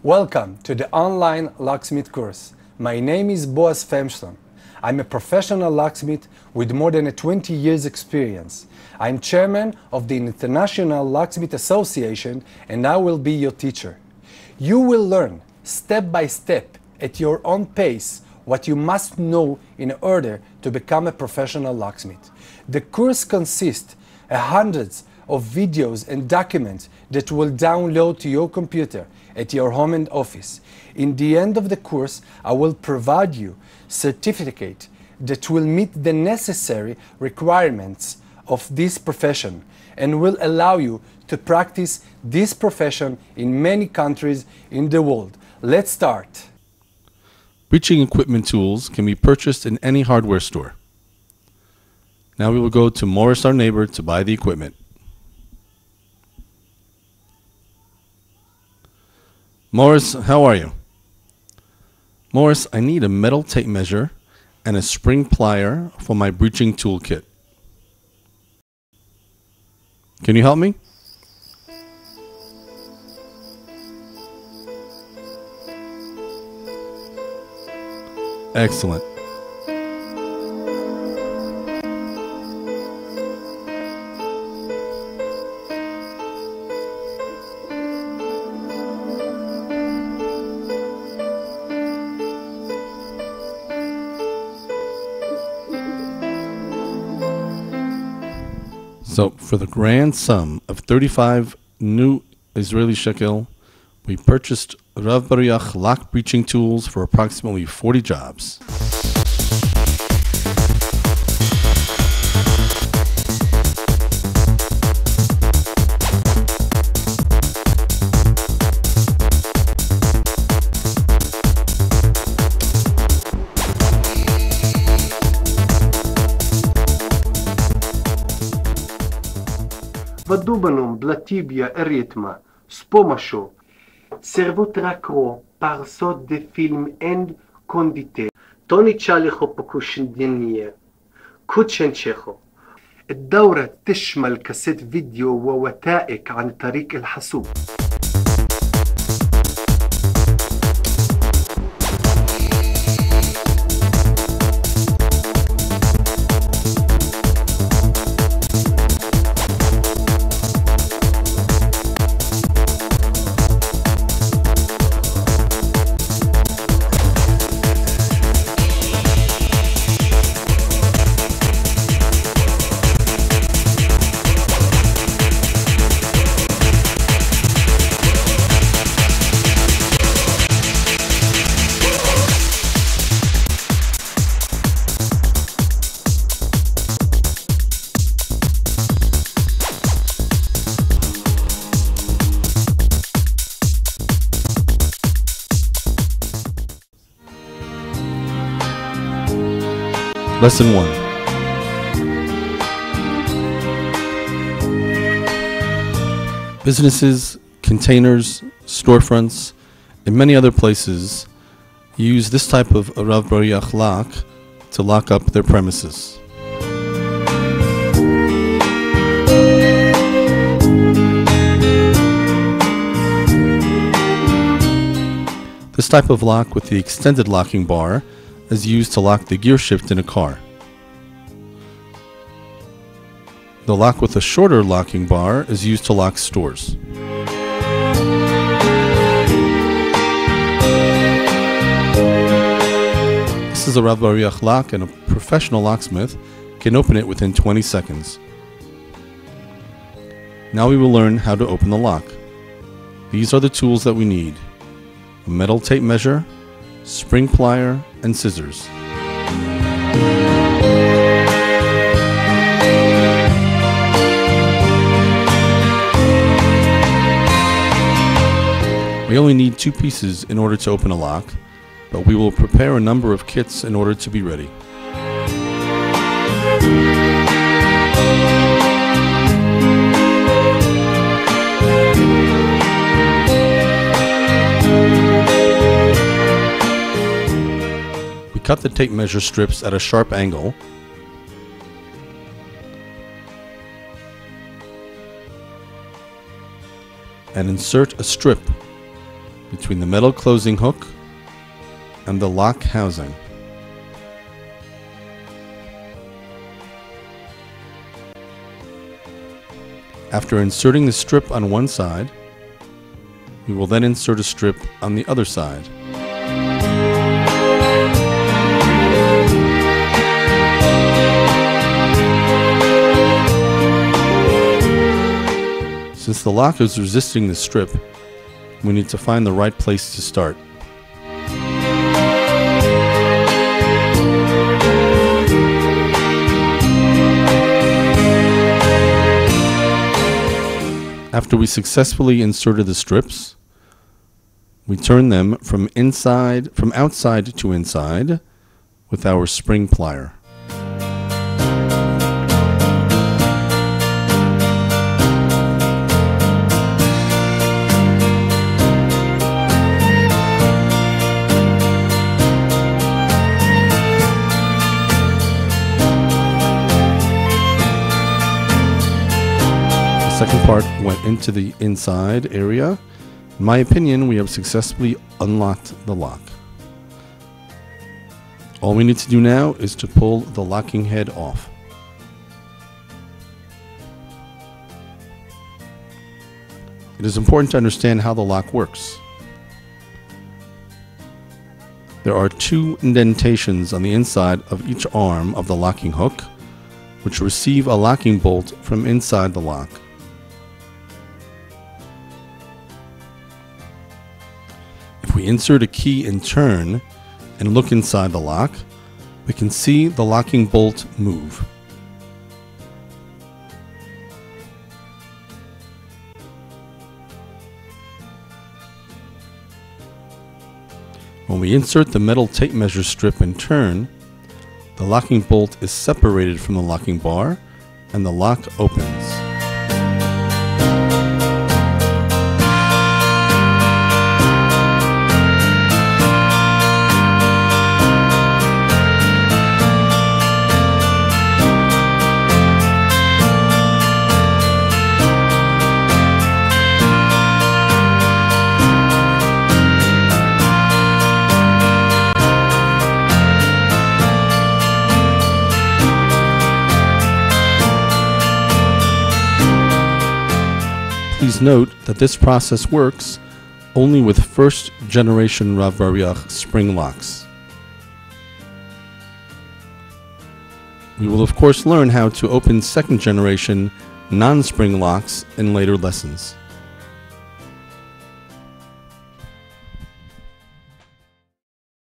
Welcome to the online locksmith course. My name is Boaz Femston. I'm a professional locksmith with more than 20 years experience. I'm chairman of the International Locksmith Association and I will be your teacher. You will learn step by step at your own pace what you must know in order to become a professional locksmith. The course consists of hundreds of videos and documents that will download to your computer at your home and office. In the end of the course, I will provide you certificate that will meet the necessary requirements of this profession and will allow you to practice this profession in many countries in the world. Let's start. Breaching equipment tools can be purchased in any hardware store. Now we will go to Morris, our neighbor, to buy the equipment. Morris, how are you? Morris, I need a metal tape measure and a spring plier for my breaching toolkit. Can you help me? Excellent. So for the grand sum of 35 new Israeli shekel, we purchased Rav Bariach lock breaching tools for approximately 40 jobs. Vadubano, Blatibia, Eritma, Spomasho, Servotracro, Parsot de film and Condite, Tony Chalicho Pokushendenie, Kutchenchecho. الدورة تشمل كاسيت فيديو ووثائق عن طريق الحاسوب. Lesson 1. Businesses, containers, storefronts, and many other places use this type of Rav Bariach lock to lock up their premises. This type of lock with the extended locking bar is used to lock the gear shift in a car. The lock with a shorter locking bar is used to lock stores. This is a Rav Bariach lock and a professional locksmith can open it within 20 seconds. Now we will learn how to open the lock. These are the tools that we need: a metal tape measure, spring plier, and scissors. We only need 2 pieces in order to open a lock, but we will prepare a number of kits in order to be ready. Cut the tape measure strips at a sharp angle and insert a strip between the metal closing hook and the lock housing. After inserting the strip on one side, we will then insert a strip on the other side. Since the lock is resisting the strip, we need to find the right place to start. After we successfully inserted the strips, we turn them from outside to inside with our spring plier. The second part went into the inside area. In my opinion, we have successfully unlocked the lock. All we need to do now is to pull the locking head off. It is important to understand how the lock works. There are two indentations on the inside of each arm of the locking hook, which receive a locking bolt from inside the lock. If we insert a key and turn and look inside the lock, we can see the locking bolt move. When we insert the metal tape measure strip and turn, the locking bolt is separated from the locking bar and the lock opens. Please note that this process works only with first generation Rav Bariach spring locks. We will of course learn how to open second generation non-spring locks in later lessons.